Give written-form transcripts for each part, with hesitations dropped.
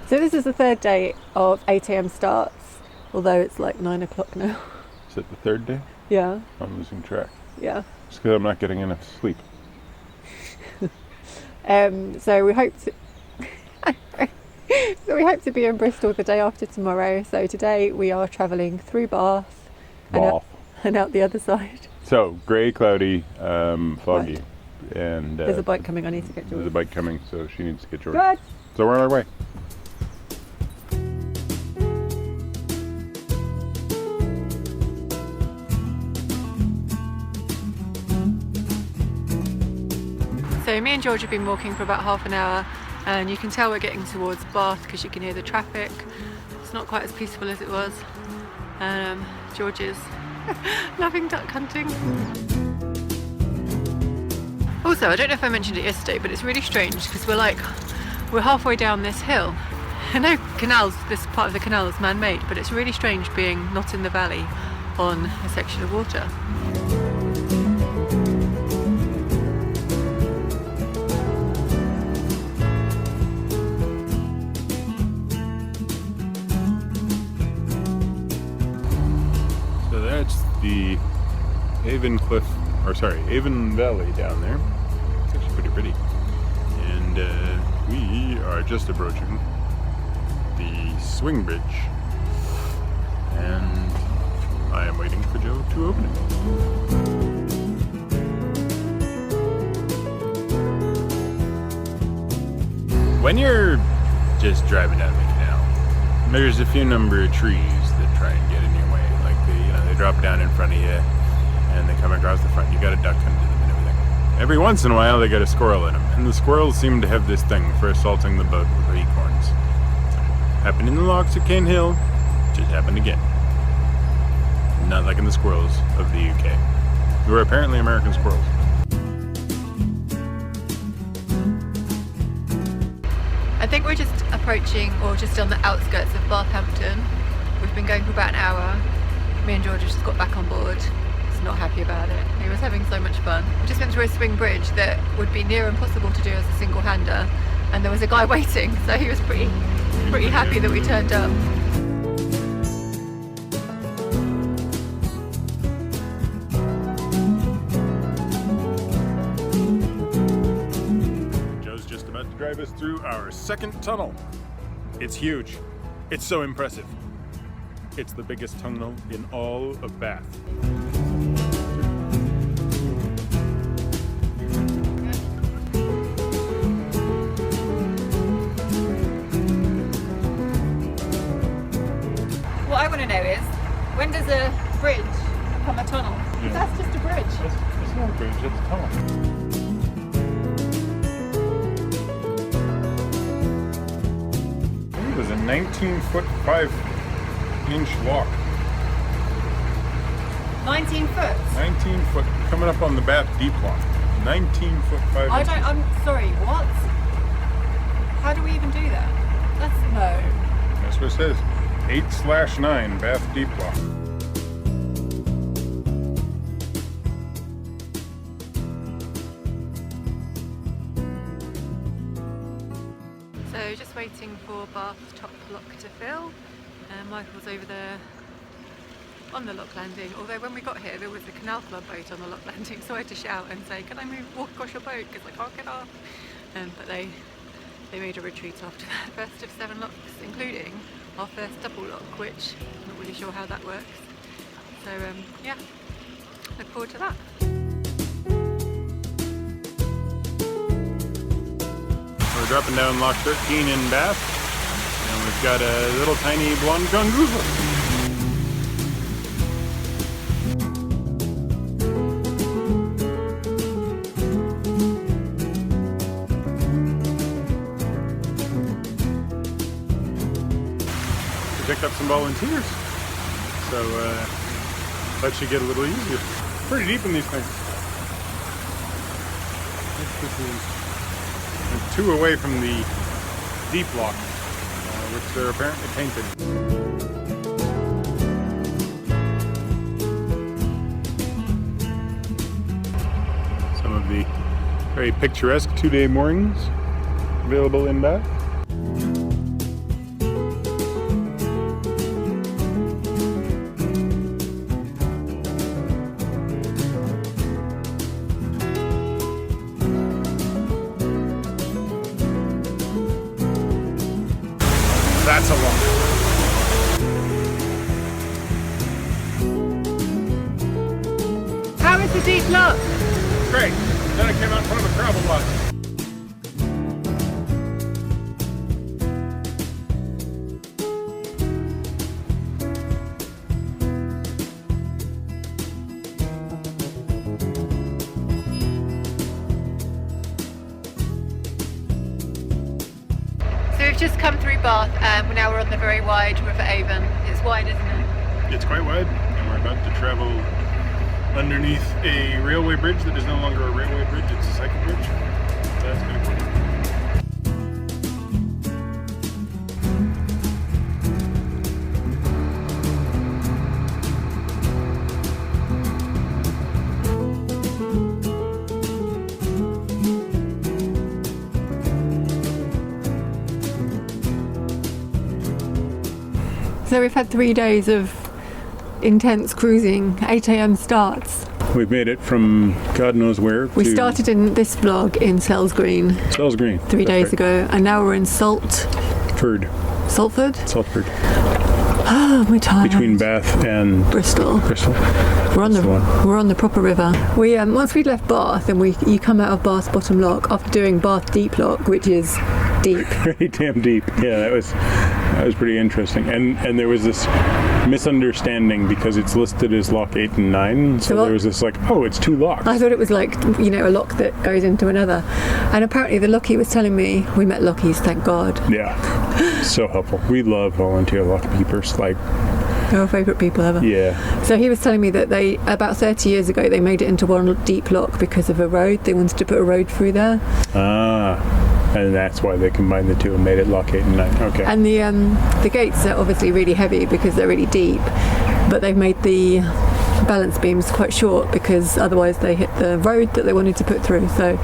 So this is the third day of 8 a.m. starts, although it's like 9 o'clock now. Is it the third day? Yeah. I'm losing track. Yeah. Just because I'm not getting enough sleep. So we hope to be in Bristol the day after tomorrow. So today we are travelling through Bath and out the other side. So grey, cloudy, foggy, Right. and There's a bike coming. I need to get George. There's a bike coming, so she needs to get George. Good. So we're on our way. So me and George have been walking for about half an hour, and you can tell we're getting towards Bath because you can hear the traffic. It's not quite as peaceful as it was. George is loving duck hunting. Also, I don't know if I mentioned it yesterday, but it's really strange because we're halfway down this hill. I know this part of the canal is man-made, but it's really strange being not in the valley on a section of water. So that's the Avon Valley down there. It's actually pretty pretty. And we are just approaching the swing bridge. And I am waiting for Joe to open it. When you're just driving down the canal, there's a few number of trees that try and get in your way. Like they drop down in front of you and they come across the front. You got to duck into them and everything. Every once in a while they got a squirrel in them, and the squirrels seem to have this thing for assaulting the boat with acorns. Happened in the locks at Cane Hill, just happened again. Not like in the squirrels of the UK, who are apparently American squirrels. I think we're just approaching, or just on the outskirts of Bathampton. We've been going for about an hour. Me and George just got back on board. He's not happy about it. He was having so much fun. We just went through a swing bridge that would be near impossible to do as a single-hander, and there was a guy waiting, so he was pretty happy that we turned up. Joe's just about to drive us through our second tunnel. It's huge. It's so impressive. It's the biggest tunnel in all of Bath. What I want to know is, when does a bridge become a tunnel? Yeah. That's just a bridge. It's not a bridge, it's a tunnel. It was a 19-foot 5-inch lock. 19 foot? 19 foot, coming up on the Bath Deep Lock. 19-foot 5 inches. I'm sorry, what? How do we even do that? No. That's what it says. 8/9 Bath Deep Lock. So just waiting for Bath top lock to fill. Michael's over there on the lock landing, although when we got here there was a Canal Club boat on the lock landing, so I had to shout and say, can I walk across your boat because I can't get off. But they made a retreat after that. First of 7 locks, including our first double lock, which I'm not really sure how that works. So yeah, look forward to that. We're dropping down Lock 13 in Bath, and we've got a little tiny blonde congoozle. Picked up some volunteers, so that should get a little easier. Pretty deep in these things. This is 2 away from the deep lock, which they're apparently painted. Some of the very picturesque 2-day moorings available in Bath. That's a lock. How is the deep lock? Great. Then I came out in front of a gravel lot. So we've just come through Bath and now we're on the very wide River Avon. It's wide, isn't it? It's quite wide, and we're about to travel underneath a railway bridge that is no longer a railway bridge, it's a cycle bridge. That's pretty cool. So we've had 3 days of intense cruising, 8 a.m. starts. We've made it from God knows where We started in this vlog in Sells Green Sells Green 3 days ago, and now we're in Saltford. Saltford? Oh, we're tired. Between Bath and Bristol. We're on the proper river. We once we left Bath, and you come out of Bath Bottom Lock after doing Bath Deep Lock, which is deep. Pretty damn deep. Yeah, that was pretty interesting. And there was this misunderstanding because it's listed as lock 8 and 9. So there was this like, oh, it's 2 locks. I thought it was like, a lock that goes into another. And apparently the Lockie was telling me, we met Lockies, thank God. Yeah, so helpful. We love volunteer lock keepers. Like, they're our favourite people ever. Yeah. So he was telling me that they, about 30 years ago, they made it into one deep lock because of a road. They wanted to put a road through there. And that's why they combined the two and made it lock 8 and 9. Okay. And the gates are obviously really heavy because they're really deep, but they've made the balance beams quite short because otherwise they hit the road that they wanted to put through. So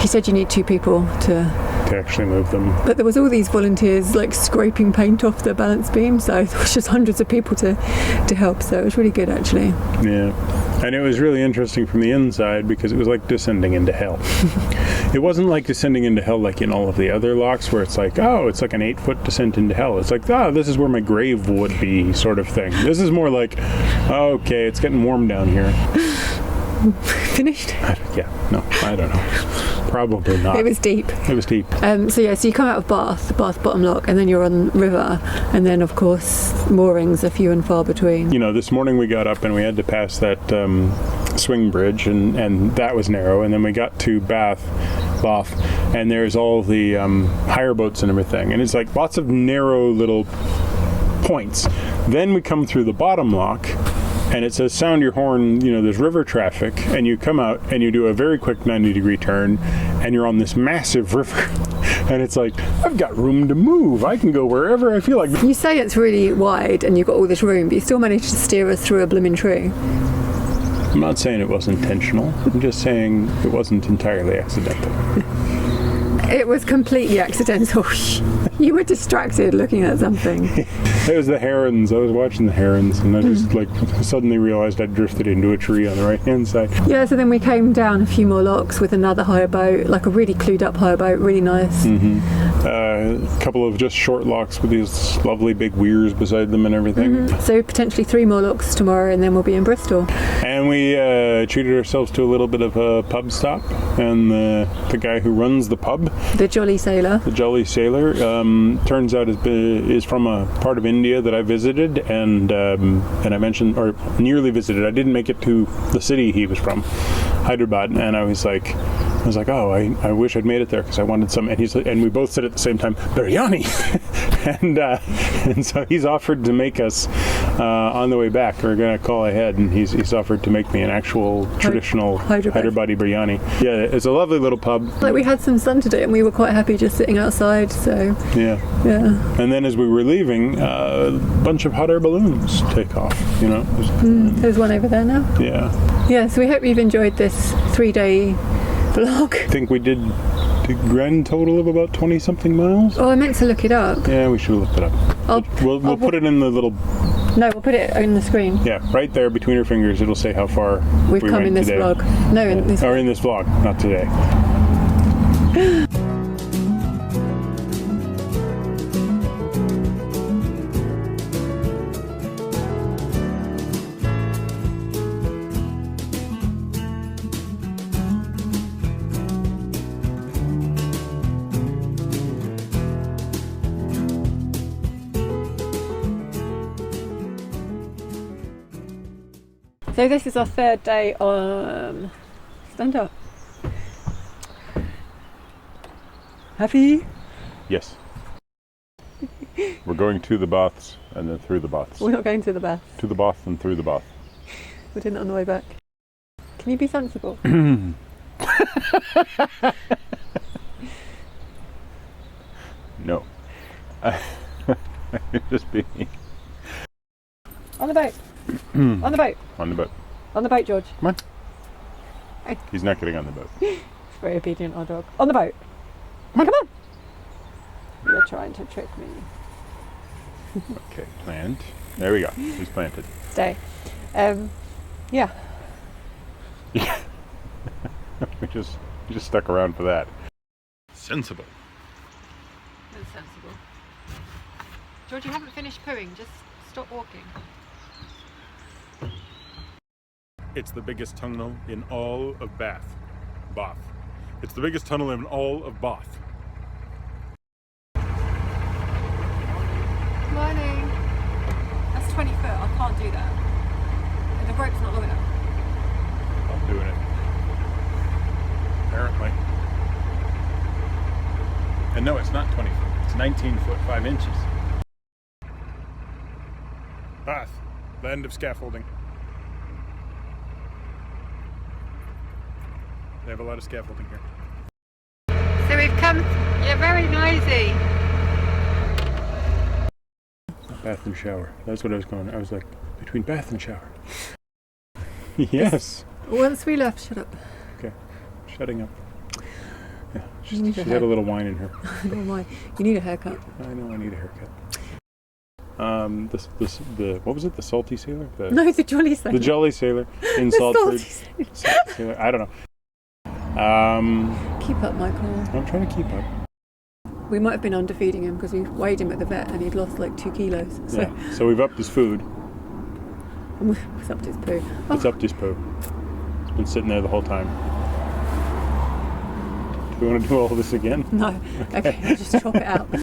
he said you need 2 people to actually move them. But there was all these volunteers like scraping paint off the balance beam, so there was just hundreds of people to help. So it was really good actually. Yeah. And it was really interesting from the inside because it was like descending into hell. It wasn't like descending into hell like in all of the other locks where it's like, oh, it's like an 8-foot descent into hell. It's like, this is where my grave would be sort of thing. This is more like, okay, it's getting warm down here. Finished? Yeah, no, I don't know. Probably not. It was deep. So you come out of Bath Bottom Lock, and then you're on river, and then of course moorings are few and far between. This morning we got up and we had to pass that swing bridge, and that was narrow, and then we got to Bath, and there's all the hire boats and everything, and it's like lots of narrow little points. Then we come through the bottom lock, and it says sound your horn, there's river traffic, and you come out and you do a very quick 90-degree turn, and you're on this massive river. And it's like, I've got room to move. I can go wherever I feel like. You say it's really wide and you've got all this room, but you still managed to steer us through a blooming tree. I'm not saying it was intentional. I'm just saying it wasn't entirely accidental. It was completely accidental. You were distracted looking at something. It was the herons. I was watching the herons, and I just suddenly realized I'd drifted into a tree on the right-hand side. Yeah, so then we came down a few more locks with another hire boat, like a really clued up hire boat, really nice. A couple of just short locks with these lovely big weirs beside them and everything. So potentially 3 more locks tomorrow, and then we'll be in Bristol. And we treated ourselves to a little bit of a pub stop, and the guy who runs the pub, the Jolly Sailor, turns out is from a part of India that I visited, and I mentioned, or nearly visited. I didn't make it to the city he was from, Hyderabad, and I was like, oh, I wish I'd made it there because I wanted some. And and we both said at the same time, biryani. and so he's offered to make us on the way back. We're gonna call ahead, and he's offered to make me an actual traditional Hyderabadi biryani. Yeah, it's a lovely little pub. Like, we had some sun today, and we were quite happy just sitting outside. So yeah. And then as we were leaving, a bunch of hot air balloons take off. There's one over there now. Yeah. So we hope you've enjoyed this 3-day vlog. I think we did a grand total of about 20-something miles. Oh, I meant to look it up. Yeah, we should look it up. We'll put it in the little... No, we'll put it on the screen. Yeah, right there between your fingers, it'll say how far we've come in this today. vlog. No, in this in this vlog, not today. So this is our third day on... Stand up. Happy? Yes. We're going to the baths and then through the baths. We're not going to the bath. To the bath and through the bath. We're doing it on the way back. Can you be sensible? No. You're just being... On the boat. On the boat. On the boat. On the boat, George. Come on. Hey. He's not getting on the boat. Very obedient, our dog. On the boat. Come on. You're trying to trick me. Okay, plant. There we go. He's planted. Stay. Yeah. Yeah. we just stuck around for that. Sensible. That's sensible. George, you haven't finished pooing. Just stop walking. It's the biggest tunnel in all of Bath. It's the biggest tunnel in all of Bath. Morning. That's 20 foot. I can't do that. And the rope's not long enough. I'm doing it. Apparently. And no, it's not 20 foot. It's 19 foot 5 inches. Bath, land of scaffolding. They have a lot of scaffolding here. So we've come... You're very noisy. Bath and shower. That's what I was going. I was like, between bath and shower. Yes. Once we left, shut up. Okay. Shutting up. Yeah. She's You need a had a little wine in her. I don't know why. You need a haircut. I know I need a haircut. The what was it? The salty sailor? No, the jolly sailor. The jolly sailor in The Saltford. salty Salty sailor. I don't know. Keep up, Michael. I'm trying to keep up. We might have been underfeeding him because we weighed him at the vet and he'd lost like 2 kilos. So Yeah. So we've upped his food. it's up to his poo. It's upped his poo. It's been sitting there the whole time. Do we want to do all this again? No. Okay, just chop it out.